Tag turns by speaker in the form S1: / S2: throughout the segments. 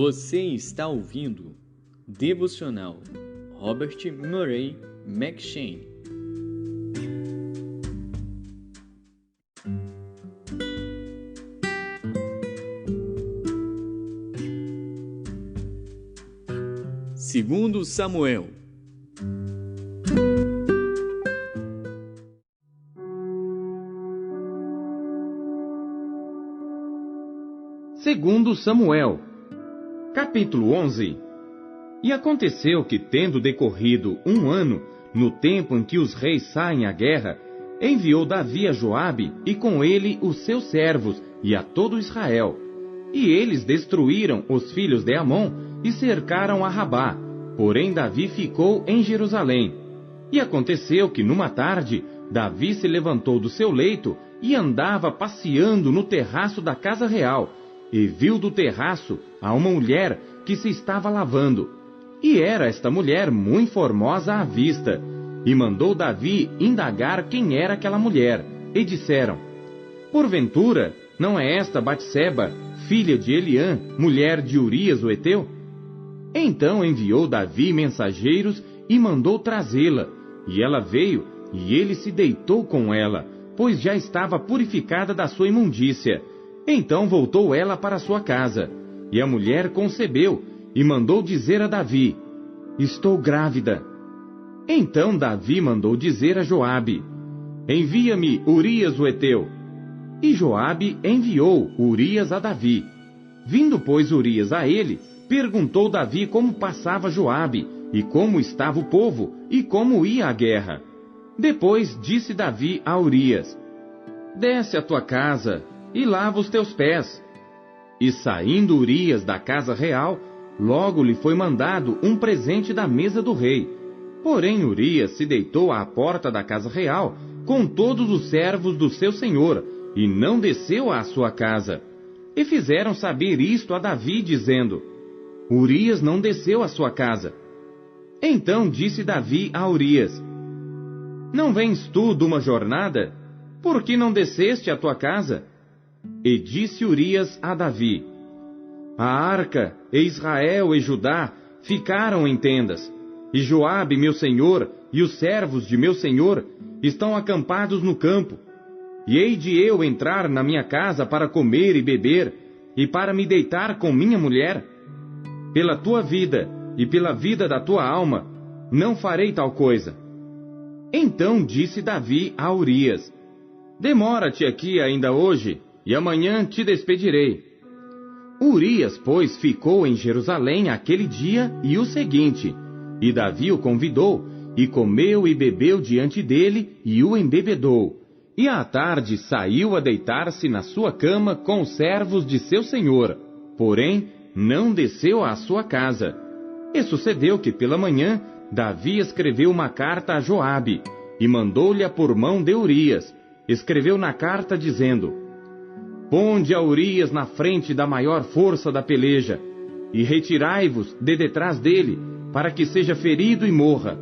S1: Você está ouvindo Devocional Robert Murray McCheyne. Segundo Samuel.
S2: Segundo Samuel, capítulo 11. E aconteceu que, tendo decorrido 1 ano, no tempo em que os reis saem à guerra, enviou Davi a Joabe e com ele os seus servos e a todo Israel. E eles destruíram os filhos de Amon e cercaram a Rabá. Porém Davi ficou em Jerusalém. E aconteceu que numa tarde, Davi se levantou do seu leito e andava passeando no terraço da casa real, e viu do terraço a uma mulher que se estava lavando. E era esta mulher muito formosa à vista. E mandou Davi indagar quem era aquela mulher. E disseram: porventura, não é esta Batseba, filha de Eliã, mulher de Urias o Heteu? Então enviou Davi mensageiros e mandou trazê-la. E ela veio, e ele se deitou com ela, pois já estava purificada da sua imundícia. Então voltou ela para sua casa. E a mulher concebeu, e mandou dizer a Davi: estou grávida. Então Davi mandou dizer a Joabe: envia-me Urias o Heteu. E Joabe enviou Urias a Davi. Vindo, pois, Urias a ele, perguntou Davi como passava Joabe, e como estava o povo, e como ia a guerra. Depois disse Davi a Urias: desce à tua casa, e lava os teus pés. E saindo Urias da casa real, logo lhe foi mandado um presente da mesa do rei. Porém Urias se deitou à porta da casa real, com todos os servos do seu senhor, e não desceu à sua casa. E fizeram saber isto a Davi, dizendo: Urias não desceu à sua casa. Então disse Davi a Urias: não vens tu de uma jornada? Por que não desceste à tua casa? E disse Urias a Davi: a arca, e Israel e Judá ficaram em tendas, e Joabe meu senhor e os servos de meu senhor estão acampados no campo. E hei de eu entrar na minha casa para comer e beber, e para me deitar com minha mulher? Pela tua vida e pela vida da tua alma, não farei tal coisa. Então disse Davi a Urias: demora-te aqui ainda hoje, e amanhã te despedirei. Urias, pois, ficou em Jerusalém aquele dia e o seguinte, e Davi o convidou, e comeu e bebeu diante dele, e o embebedou. E à tarde saiu a deitar-se na sua cama com os servos de seu senhor, porém não desceu à sua casa. E sucedeu que pela manhã Davi escreveu uma carta a Joabe, e mandou-lhe por mão de Urias. Escreveu na carta dizendo: ponde a Urias na frente da maior força da peleja, e retirai-vos de detrás dele, para que seja ferido e morra.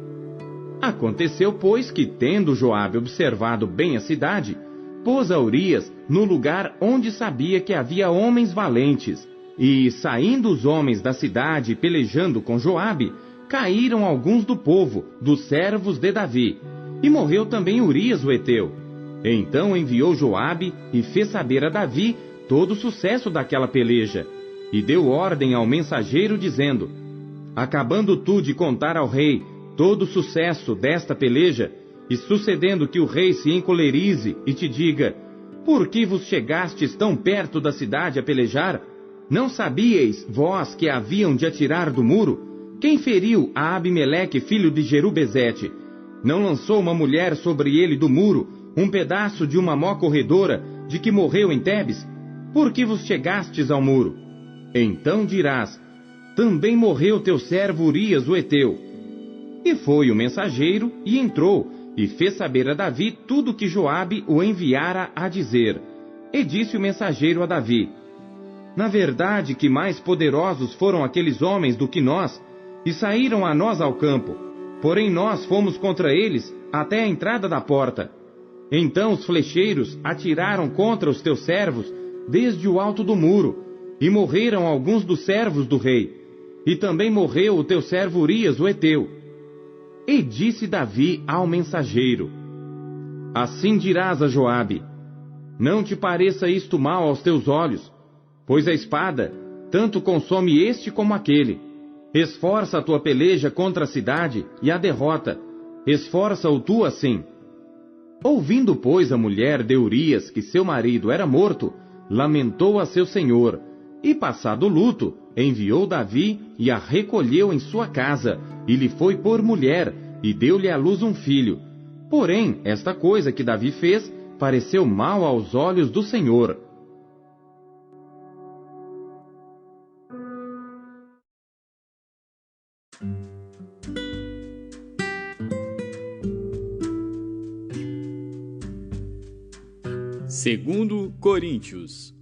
S2: Aconteceu, pois, que, tendo Joabe observado bem a cidade, pôs a Urias no lugar onde sabia que havia homens valentes. E, saindo os homens da cidade pelejando com Joabe, caíram alguns do povo, dos servos de Davi. E morreu também Urias o Heteu. Então enviou Joabe e fez saber a Davi todo o sucesso daquela peleja. E deu ordem ao mensageiro, dizendo: acabando tu de contar ao rei todo o sucesso desta peleja, e sucedendo que o rei se encolerize e te diga: por que vos chegastes tão perto da cidade a pelejar? Não sabíeis vós que haviam de atirar do muro? Quem feriu a Abimeleque, filho de Jerubezete? Não lançou uma mulher sobre ele do muro um pedaço de uma mó corredora, de que morreu em Tebes? Por que vos chegastes ao muro? Então dirás: também morreu teu servo Urias o Heteu. E foi o mensageiro, e entrou, e fez saber a Davi tudo que Joabe o enviara a dizer. E disse o mensageiro a Davi: na verdade que mais poderosos foram aqueles homens do que nós, e saíram a nós ao campo. Porém nós fomos contra eles até a entrada da porta. Então os flecheiros atiraram contra os teus servos desde o alto do muro, E morreram alguns dos servos do rei, e também morreu o teu servo Urias, o heteu. E disse Davi ao mensageiro: Assim dirás a Joabe: Não te pareça isto mal aos teus olhos, pois a espada tanto consome este como aquele. Esforça a tua peleja contra a cidade e a derrota. Esforça-o tu assim. Ouvindo, pois, a mulher de Urias que seu marido era morto, lamentou a seu senhor, e passado o luto, enviou Davi e a recolheu em sua casa, e lhe foi por mulher, e deu-lhe à luz um filho. Porém, esta coisa que Davi fez pareceu mal aos olhos do Senhor.
S1: Segundo Coríntios.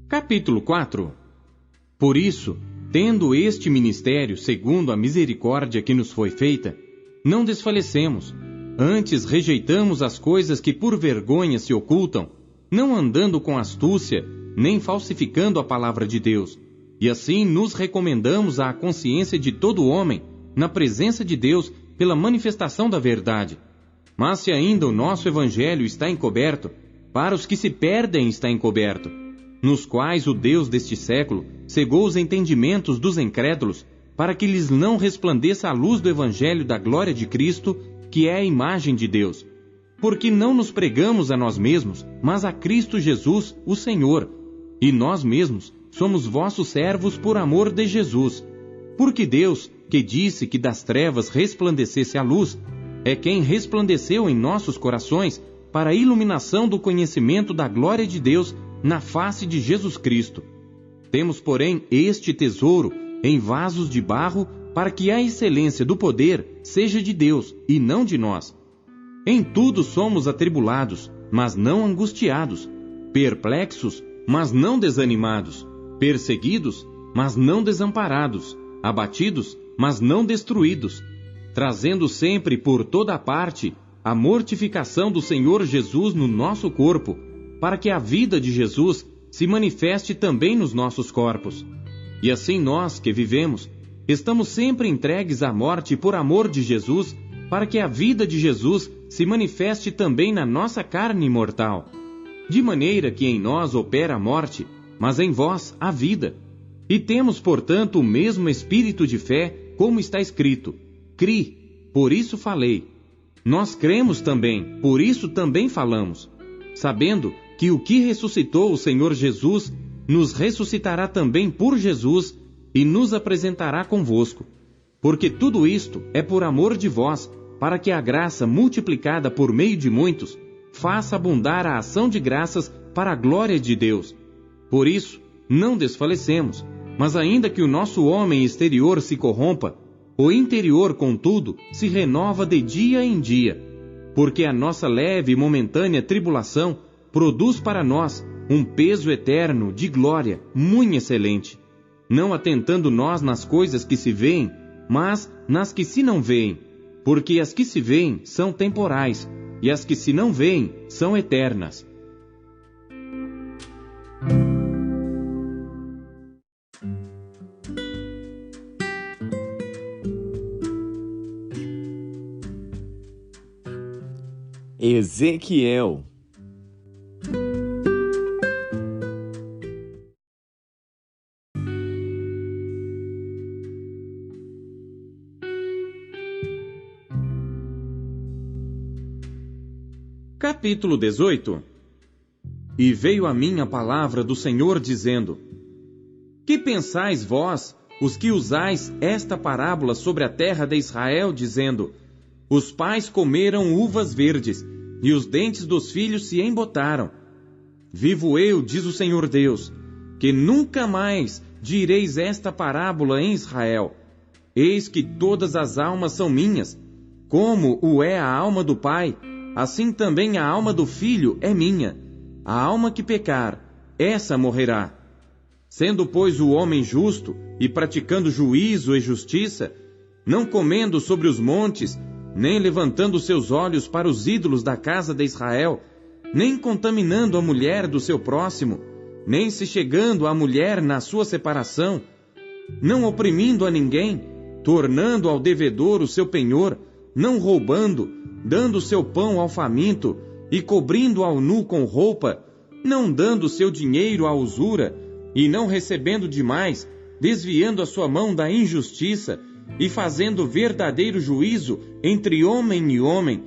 S2: Capítulo 4. Por isso, tendo este ministério segundo a misericórdia que nos foi feita, não desfalecemos, antes rejeitamos as coisas que por vergonha se ocultam, não andando com astúcia, nem falsificando a palavra de Deus, e assim nos recomendamos à consciência de todo homem, na presença de Deus, pela manifestação da verdade. Mas se ainda o nosso evangelho está encoberto, para os que se perdem está encoberto, nos quais o Deus deste século cegou os entendimentos dos incrédulos, para que lhes não resplandeça a luz do evangelho da glória de Cristo, que é a imagem de Deus. Porque não nos pregamos a nós mesmos, mas a Cristo Jesus, o Senhor. E nós mesmos somos vossos servos por amor de Jesus. Porque Deus, que disse que das trevas resplandecesse a luz, é quem resplandeceu em nossos corações para a iluminação do conhecimento da glória de Deus na face de Jesus Cristo. Temos, porém, este tesouro em vasos de barro, para que a excelência do poder seja de Deus e não de nós. Em tudo somos atribulados, mas não angustiados, perplexos, mas não desanimados, perseguidos, mas não desamparados, abatidos, mas não destruídos, trazendo sempre por toda parte a mortificação do Senhor Jesus no nosso corpo, para que a vida de Jesus se manifeste também nos nossos corpos. E assim nós, que vivemos, estamos sempre entregues à morte por amor de Jesus, para que a vida de Jesus se manifeste também na nossa carne mortal. De maneira que em nós opera a morte, mas em vós a vida. E temos, portanto, o mesmo espírito de fé, como está escrito: Cri, por isso falei. Nós cremos também, por isso também falamos, sabendo que o que ressuscitou o Senhor Jesus nos ressuscitará também por Jesus e nos apresentará convosco. Porque tudo isto é por amor de vós, para que a graça multiplicada por meio de muitos faça abundar a ação de graças para a glória de Deus. Por isso, não desfalecemos, mas ainda que o nosso homem exterior se corrompa, o interior, contudo, se renova de dia em dia, porque a nossa leve e momentânea tribulação produz para nós um peso eterno de glória muito excelente, não atentando nós nas coisas que se veem, mas nas que se não veem, porque as que se veem são temporais, e as que se não veem são eternas.
S1: Ezequiel.
S2: Capítulo 18. E veio a mim a palavra do Senhor dizendo: Que pensais vós, os que usais esta parábola sobre a terra de Israel, dizendo: Os pais comeram uvas verdes, e os dentes dos filhos se embotaram? Vivo eu, diz o Senhor Deus, que nunca mais direis esta parábola em Israel. Eis que todas as almas são minhas, como o é a alma do pai, assim também a alma do filho é minha. A alma que pecar, essa morrerá. Sendo, pois, o homem justo, e praticando juízo e justiça, não comendo sobre os montes, nem levantando seus olhos para os ídolos da casa de Israel, nem contaminando a mulher do seu próximo, nem se chegando à mulher na sua separação, não oprimindo a ninguém, tornando ao devedor o seu penhor, não roubando, dando seu pão ao faminto, e cobrindo ao nu com roupa, não dando seu dinheiro à usura, e não recebendo demais, desviando a sua mão da injustiça, e fazendo verdadeiro juízo entre homem e homem,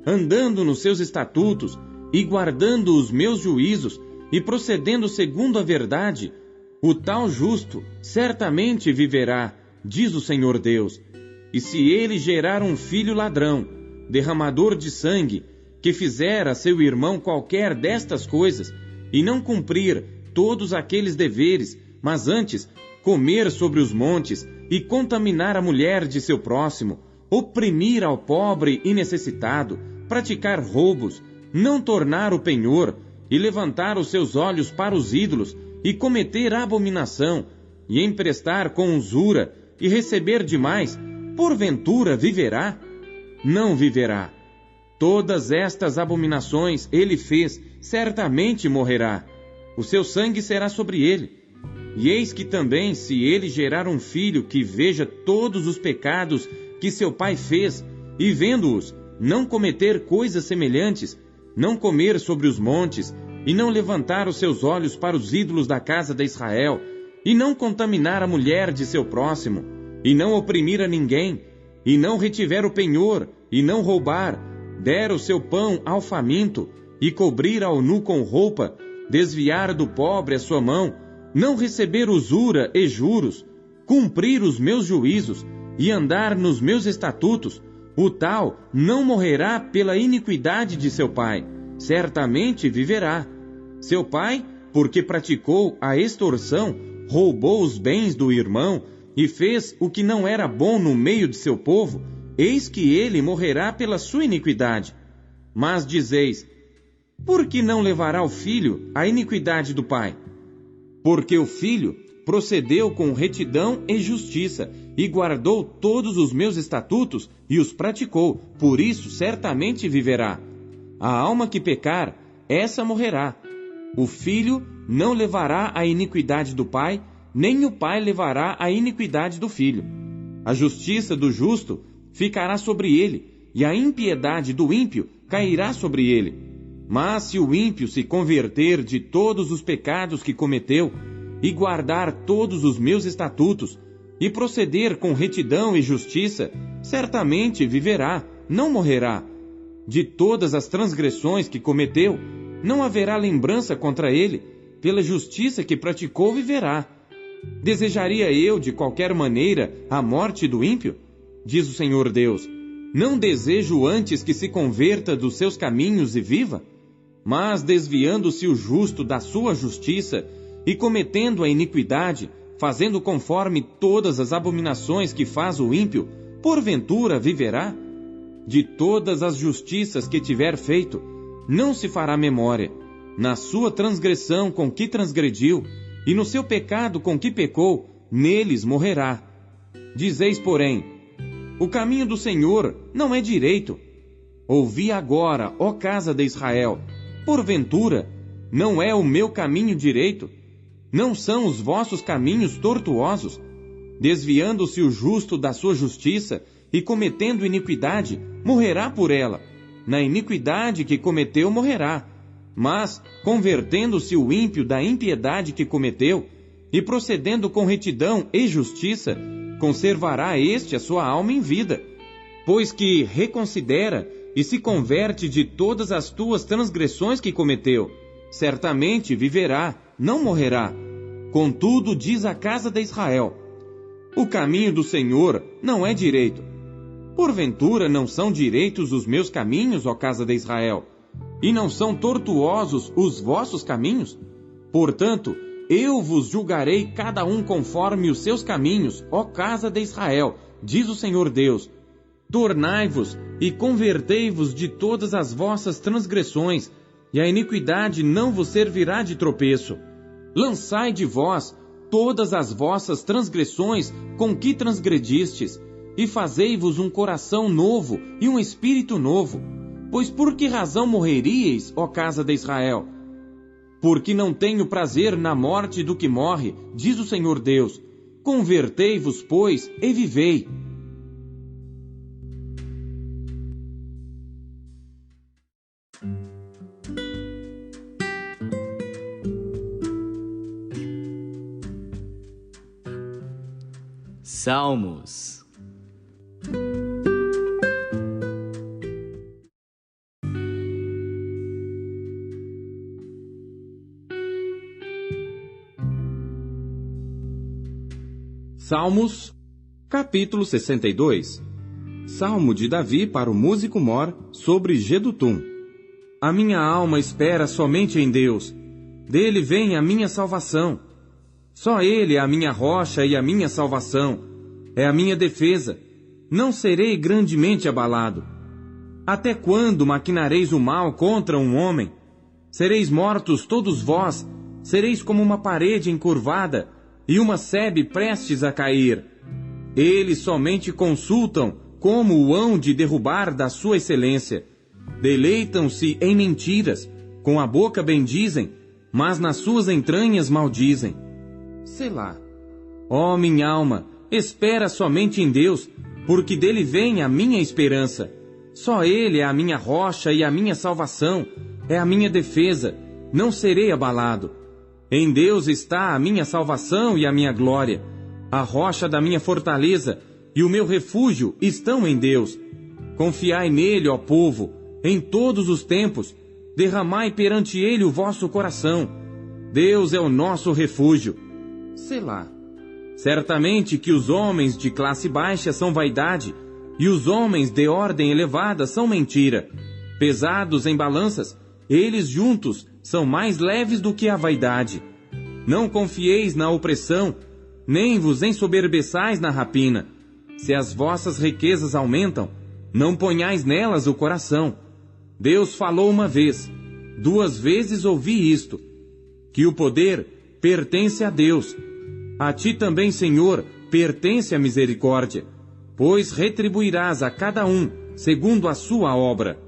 S2: andando nos seus estatutos, e guardando os meus juízos, e procedendo segundo a verdade, o tal justo certamente viverá, diz o Senhor Deus. E se ele gerar um filho ladrão, derramador de sangue, que fizer a seu irmão qualquer destas coisas, e não cumprir todos aqueles deveres, mas antes comer sobre os montes, e contaminar a mulher de seu próximo, oprimir ao pobre e necessitado, praticar roubos, não tornar o penhor, e levantar os seus olhos para os ídolos, e cometer abominação, e emprestar com usura, e receber demais, porventura viverá? Não viverá. Todas estas abominações ele fez, certamente morrerá. O seu sangue será sobre ele. E eis que também, se ele gerar um filho que veja todos os pecados que seu pai fez, e vendo-os, não cometer coisas semelhantes, não comer sobre os montes, e não levantar os seus olhos para os ídolos da casa de Israel, e não contaminar a mulher de seu próximo, e não oprimir a ninguém, e não retiver o penhor, e não roubar, der o seu pão ao faminto, e cobrir ao nu com roupa, desviar do pobre a sua mão, não receber usura e juros, cumprir os meus juízos, e andar nos meus estatutos, o tal não morrerá pela iniquidade de seu pai, certamente viverá. Seu pai, porque praticou a extorsão, roubou os bens do irmão, e fez o que não era bom no meio de seu povo, eis que ele morrerá pela sua iniquidade. Mas dizeis, por que não levará o filho a iniquidade do pai? Porque o filho procedeu com retidão e justiça, e guardou todos os meus estatutos, e os praticou, por isso certamente viverá. A alma que pecar, essa morrerá. O filho não levará a iniquidade do pai, nem o pai levará a iniquidade do filho. A justiça do justo ficará sobre ele, e a impiedade do ímpio cairá sobre ele. Mas se o ímpio se converter de todos os pecados que cometeu, e guardar todos os meus estatutos, e proceder com retidão e justiça, certamente viverá, não morrerá. De todas as transgressões que cometeu, não haverá lembrança contra ele, pela justiça que praticou viverá. Desejaria eu, de qualquer maneira, a morte do ímpio? Diz o Senhor Deus. Não desejo antes que se converta dos seus caminhos e viva? Mas desviando-se o justo da sua justiça, e cometendo a iniquidade, fazendo conforme todas as abominações que faz o ímpio, porventura viverá? De todas as justiças que tiver feito, não se fará memória. Na sua transgressão com que transgrediu, e no seu pecado com que pecou, neles morrerá. Dizeis, porém, o caminho do Senhor não é direito. Ouvi agora, ó casa de Israel, porventura, não é o meu caminho direito? Não são os vossos caminhos tortuosos? Desviando-se o justo da sua justiça, e cometendo iniquidade, morrerá por ela. Na iniquidade que cometeu, morrerá. Mas, convertendo-se o ímpio da impiedade que cometeu, e procedendo com retidão e justiça, conservará este a sua alma em vida. Pois que reconsidera e se converte de todas as tuas transgressões que cometeu, certamente viverá, não morrerá. Contudo, diz a casa de Israel, o caminho do Senhor não é direito. Porventura não são direitos os meus caminhos, ó casa de Israel? E não são tortuosos os vossos caminhos? Portanto, eu vos julgarei cada um conforme os seus caminhos, ó casa de Israel, diz o Senhor Deus. Tornai-vos e convertei-vos de todas as vossas transgressões, e a iniquidade não vos servirá de tropeço. Lançai de vós todas as vossas transgressões com que transgredistes, e fazei-vos um coração novo e um espírito novo. Pois por que razão morreríeis, ó casa de Israel? Porque não tenho prazer na morte do que morre, diz o Senhor Deus. Convertei-vos, pois, e vivei.
S1: Salmos.
S2: Salmos, capítulo 62. Salmo de Davi para o músico mor sobre Jedutum. A minha alma espera somente em Deus. Dele vem a minha salvação. Só Ele é a minha rocha e a minha salvação. É a minha defesa. Não serei grandemente abalado. Até quando maquinareis o mal contra um homem? Sereis mortos todos vós. Sereis como uma parede encurvada e uma sebe prestes a cair. Eles somente consultam como o hão de derrubar da sua excelência. Deleitam-se em mentiras, com a boca bendizem, mas nas suas entranhas maldizem. Selá. Ó minha alma, espera somente em Deus, porque dele vem a minha esperança. Só Ele é a minha rocha e a minha salvação, é a minha defesa, não serei abalado. Em Deus está a minha salvação e a minha glória. A rocha da minha fortaleza e o meu refúgio estão em Deus. Confiai nele, ó povo, em todos os tempos. Derramai perante ele o vosso coração. Deus é o nosso refúgio. Selá. Certamente que os homens de classe baixa são vaidade, e os homens de ordem elevada são mentira. Pesados em balanças, eles juntos são mais leves do que a vaidade. Não confieis na opressão, nem vos ensoberbeçais na rapina. Se as vossas riquezas aumentam, não ponhais nelas o coração. Deus falou uma vez, 2 vezes ouvi isto, que o poder pertence a Deus. A ti também, Senhor, pertence a misericórdia, pois retribuirás a cada um segundo a sua obra.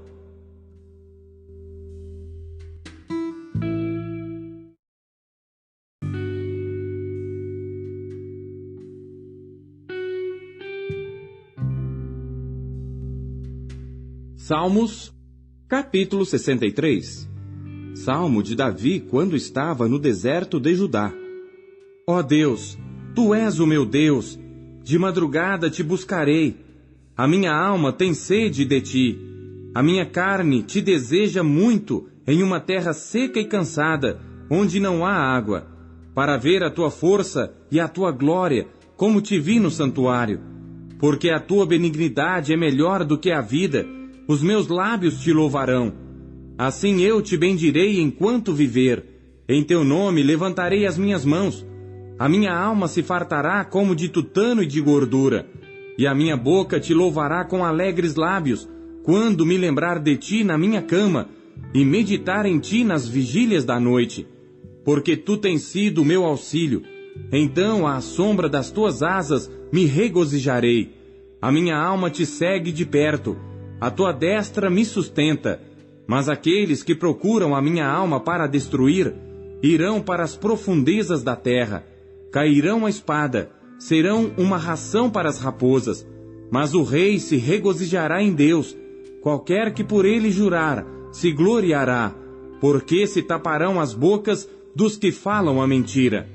S2: Salmos, capítulo 63. Salmo de Davi quando estava no deserto de Judá. Ó Deus, Tu és o meu Deus, de madrugada te buscarei. A minha alma tem sede de Ti. A minha carne te deseja muito em uma terra seca e cansada, onde não há água, para ver a Tua força e a Tua glória, como te vi no santuário. Porque a Tua benignidade é melhor do que a vida, os meus lábios te louvarão. Assim eu te bendirei enquanto viver. Em teu nome levantarei as minhas mãos. A minha alma se fartará como de tutano e de gordura. E a minha boca te louvará com alegres lábios, quando me lembrar de ti na minha cama, e meditar em ti nas vigílias da noite. Porque tu tens sido o meu auxílio. Então, à sombra das tuas asas, me regozijarei. A minha alma te segue de perto. A tua destra me sustenta, mas aqueles que procuram a minha alma para destruir, irão para as profundezas da terra, cairão a espada, serão uma ração para as raposas, mas o rei se regozijará em Deus, qualquer que por ele jurar, se gloriará, porque se taparão as bocas dos que falam a mentira.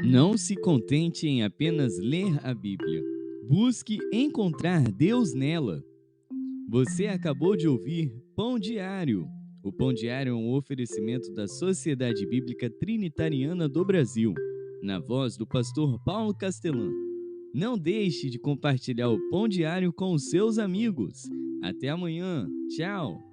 S1: Não se contente em apenas ler a Bíblia. Busque encontrar Deus nela. Você acabou de ouvir Pão Diário. O Pão Diário é um oferecimento da Sociedade Bíblica Trinitariana do Brasil, na voz do pastor Paulo Castelã. Não deixe de compartilhar o Pão Diário com os seus amigos. Até amanhã. Tchau.